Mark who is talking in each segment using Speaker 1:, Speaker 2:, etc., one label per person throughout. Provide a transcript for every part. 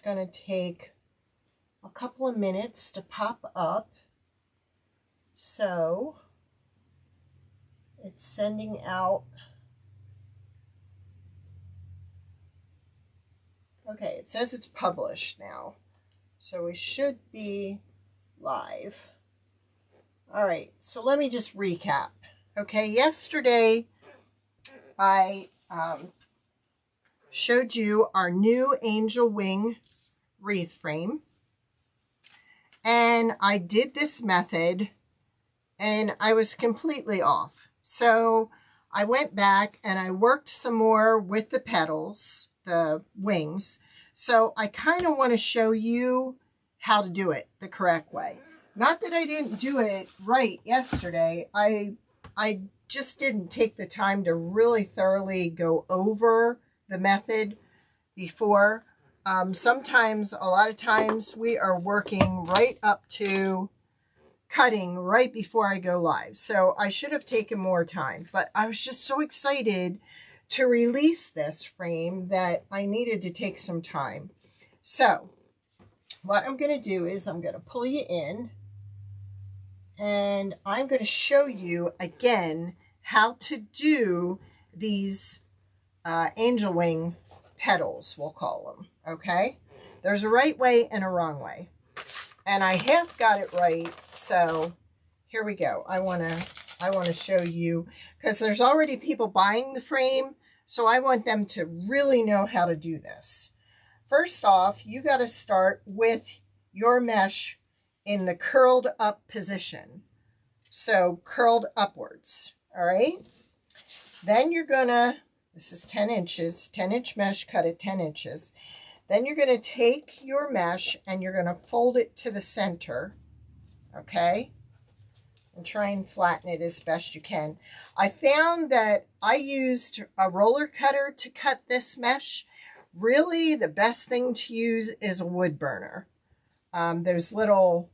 Speaker 1: going to take a couple of minutes to pop up. So it's sending out. Okay, it says it's published now. So we should be live. All right, so let me just recap. Okay, yesterday I showed you our new angel wing wreath frame. And I did this method and I was completely off. So I went back and I worked some more with the petals, the wings. So I kind of want to show you how to do it the correct way. Not that I didn't do it right yesterday. I just didn't take the time to really thoroughly go over the method before. Sometimes, a lot of times, we are working right up to cutting right before I go live. So I should have taken more time, but I was just so excited to release this frame that I needed to take some time. So what I'm going to do is I'm going to pull you in and I'm going to show you again how to do these angel wing petals, we'll call them. Okay, there's a right way and a wrong way, and I have got it right. So here we go. I want to show you, because there's already people buying the frame, so I want them to really know how to do this. First off, you got to start with your mesh in the curled up position, so curled upwards. All right, then you're gonna, this is 10 inches, 10-inch mesh cut at 10 inches. Then you're going to take your mesh and you're going to fold it to the center, okay? And try and flatten it as best you can. I found that I used a roller cutter to cut this mesh. Really, the best thing to use is a wood burner. Those little,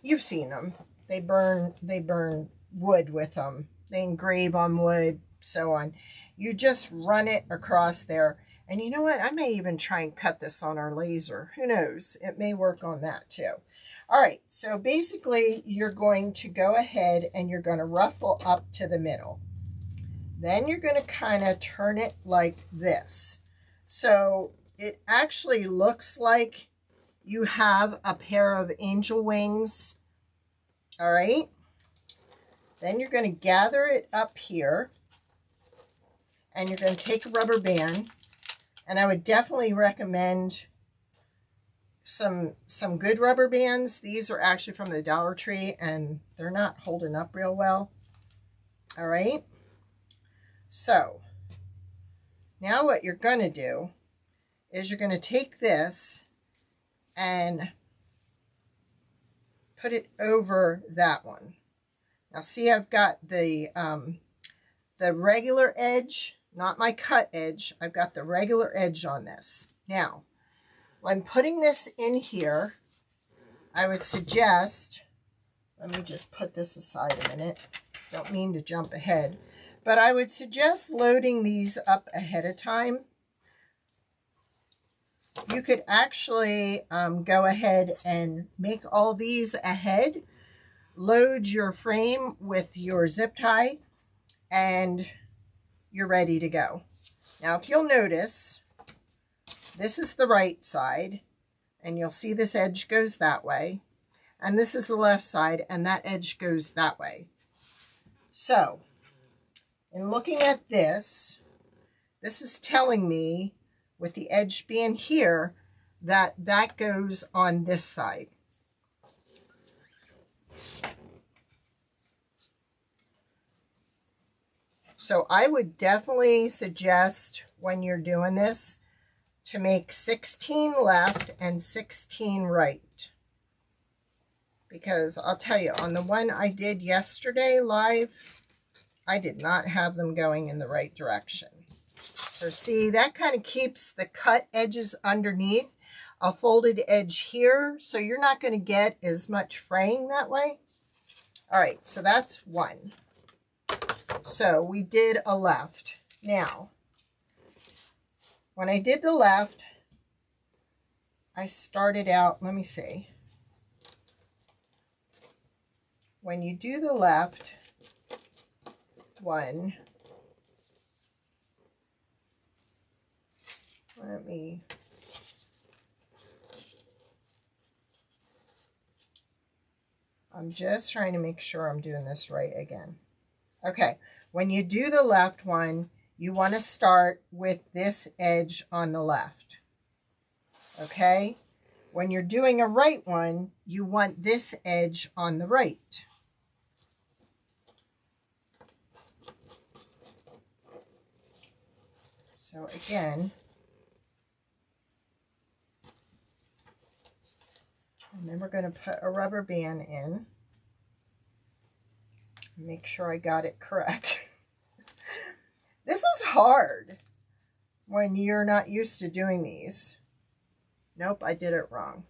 Speaker 1: you've seen them. They burn wood with them. They engrave on wood, so on. You just run it across there. And you know what? I may even try and cut this on our laser. Who knows? It may work on that too. All right. So basically, you're going to go ahead and you're going to ruffle up to the middle. Then you're going to kind of turn it like this. So it actually looks like you have a pair of angel wings. All right. Then you're going to gather it up here. And you're going to take a rubber band. And I would definitely recommend some good rubber bands. These are actually from the Dollar Tree, and they're not holding up real well. All right. So now what you're going to do is you're going to take this and put it over that one. Now see, I've got the regular edge, not my cut edge. I've got the regular edge on this. Now, when putting this in here, I would suggest, let me just put this aside a minute. Don't mean to jump ahead, but I would suggest loading these up ahead of time. You could actually go ahead and make all these ahead, load your frame with your zip tie, and you're ready to go. Now, if you'll notice, this is the right side, and you'll see this edge goes that way, and this is the left side, and that edge goes that way. So, in looking at this, this is telling me, with the edge being here, that that goes on this side. So I would definitely suggest when you're doing this to make 16 left and 16 right. Because I'll tell you, on the one I did yesterday live, I did not have them going in the right direction. So see, that kind of keeps the cut edges underneath, a folded edge here, so you're not going to get as much fraying that way. All right, so that's one. So we did a left. Now, when I did the left, I started out, let me see. When you do the left one, I'm just trying to make sure I'm doing this right again. Okay, when you do the left one, you want to start with this edge on the left. Okay, when you're doing a right one, you want this edge on the right. So again, and then we're going to put a rubber band in. Make sure I got it correct. This is hard when you're not used to doing these. Nope, I did it wrong.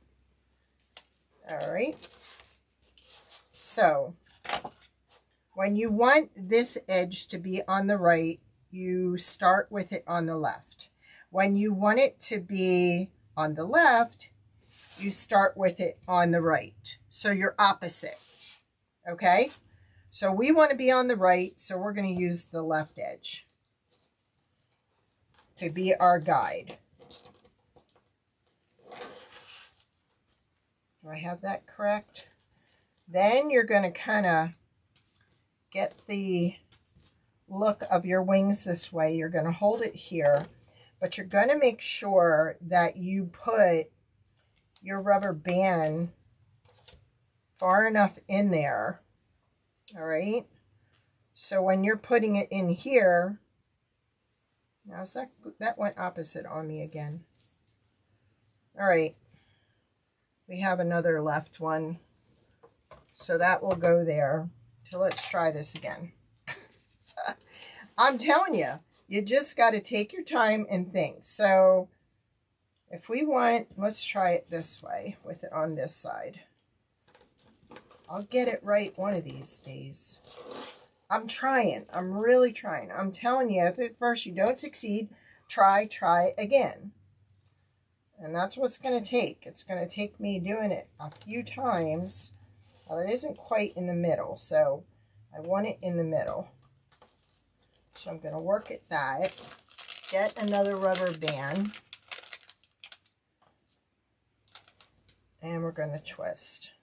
Speaker 1: All right. So when you want this edge to be on the right, you start with it on the left. When you want it to be on the left, you start with it on the right. So you're opposite. Okay? So we want to be on the right, so we're going to use the left edge to be our guide. Do I have that correct? Then you're going to kind of get the look of your wings this way. You're going to hold it here, but you're going to make sure that you put your rubber band far enough in there. All right. So when you're putting it in here, now is that went opposite on me again. All right. We have another left one. So that will go there. So let's try this again. I'm telling you, you just got to take your time and think. So if we want, let's try it this way with it on this side. I'll get it right one of these days. I'm trying. I'm really trying. I'm telling you, if at first you don't succeed, try again. And that's what's going to take. It's going to take me doing it a few times. Well, it isn't quite in the middle, so I want it in the middle. So I'm going to work at that. Get another rubber band. And we're going to twist.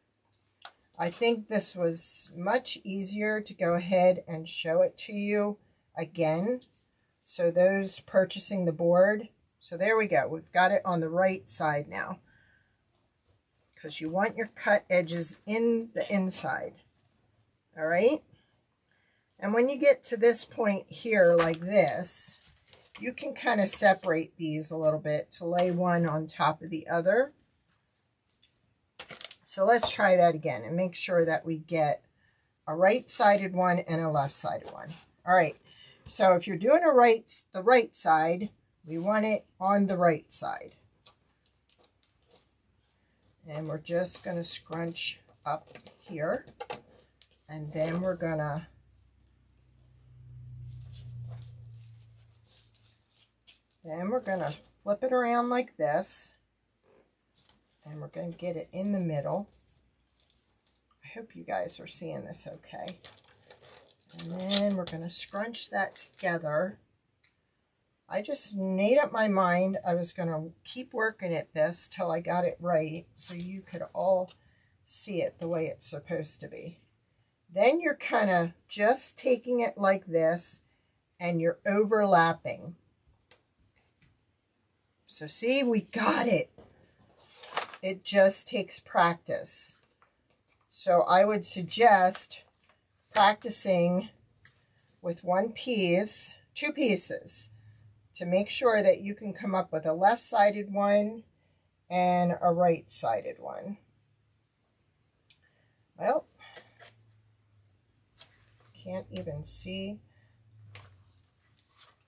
Speaker 1: I think this was much easier to go ahead and show it to you again. So those purchasing the board. So there we go. We've got it on the right side now. Because you want your cut edges in the inside. All right. And when you get to this point here like this, you can kind of separate these a little bit to lay one on top of the other. So let's try that again and make sure that we get a right-sided one and a left-sided one. All right. So if you're doing the right side, we want it on the right side. And we're just going to scrunch up here. And then we're going to flip it around like this. And we're going to get it in the middle. I hope you guys are seeing this okay. And then we're going to scrunch that together. I just made up my mind I was going to keep working at this till I got it right so you could all see it the way it's supposed to be. Then you're kind of just taking it like this and you're overlapping. So see, we got it. It just takes practice. So I would suggest practicing with two pieces, to make sure that you can come up with a left-sided one and a right-sided one. Well, can't even see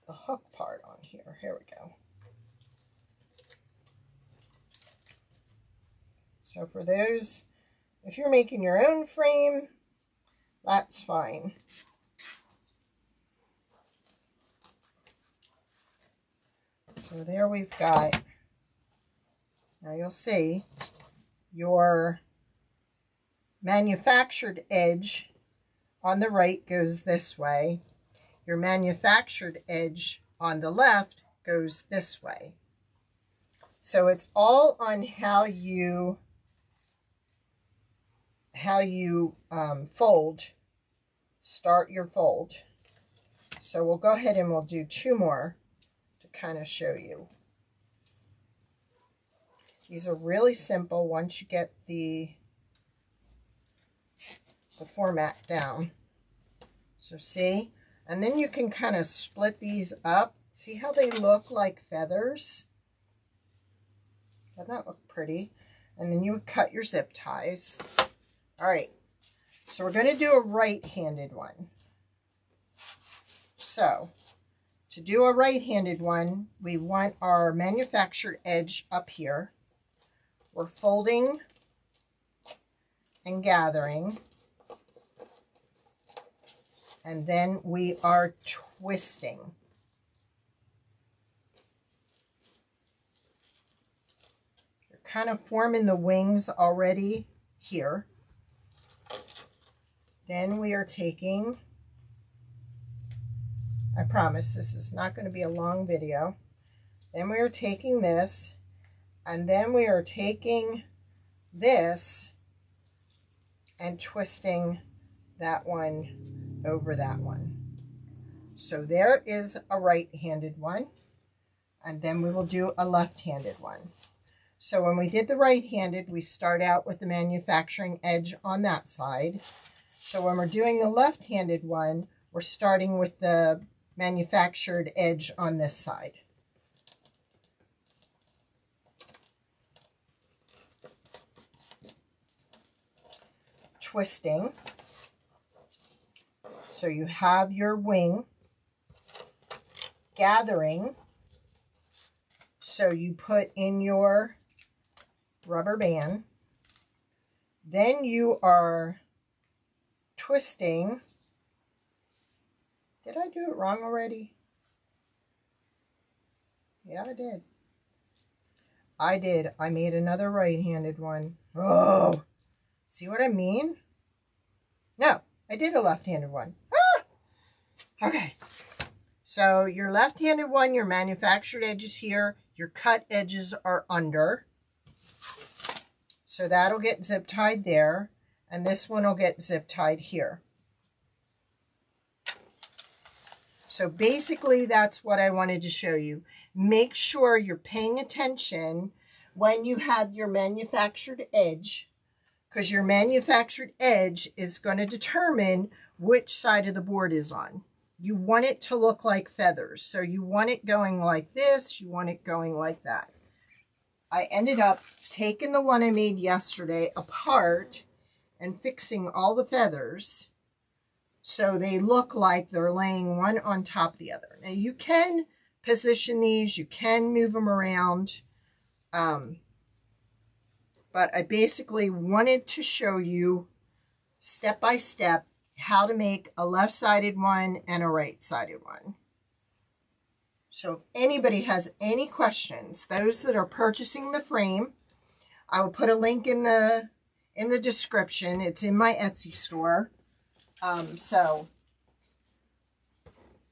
Speaker 1: the hook part on here. Here we go. So for those, if you're making your own frame, that's fine. So there we've got Now you'll see your manufactured edge on the right goes this way. Your manufactured edge on the left goes this way. So it's all on how you fold, start your fold. So we'll go ahead and we'll do 2 more to kind of show you. These are really simple once you get the format down. So see, and then you can kind of split these up. See how they look like feathers? Doesn't that look pretty? And then you would cut your zip ties. All right, so we're going to do a right-handed one. So to do a right-handed one, we want our manufactured edge up here. We're folding and gathering, and then we are twisting. You're kind of forming the wings already here. Then we are taking, I promise this is not going to be a long video. Then we are taking this, and then we are taking this and twisting that one over that one. So there is a right-handed one, and then we will do a left-handed one. So when we did the right-handed, we start out with the manufacturing edge on that side. So when we're doing the left-handed one, we're starting with the manufactured edge on this side. Twisting. So you have your wing. Gathering. So you put in your rubber band. Then you are twisting. Did I do it wrong already? Yeah, I did. I made another right-handed one. Oh, see what I mean? No, I did a left-handed one. Ah! Okay. So your left-handed one, your manufactured edge is here. Your cut edges are under. So that'll get zip tied there. And this one will get zip tied here. So basically that's what I wanted to show you. Make sure you're paying attention when you have your manufactured edge, because your manufactured edge is going to determine which side of the board is on. You want it to look like feathers. So you want it going like this, you want it going like that. I ended up taking the one I made yesterday apart and fixing all the feathers so they look like they're laying one on top of the other. Now you can position these, you can move them around, but I basically wanted to show you step by step how to make a left-sided one and a right-sided one. So if anybody has any questions, those that are purchasing the frame, I will put a link in the description. It's in my Etsy store.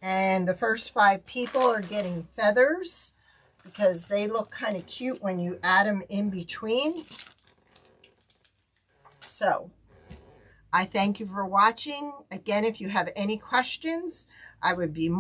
Speaker 1: And the first 5 people are getting feathers because they look kind of cute when you add them in between. So I thank you for watching. Again, if you have any questions, I would be more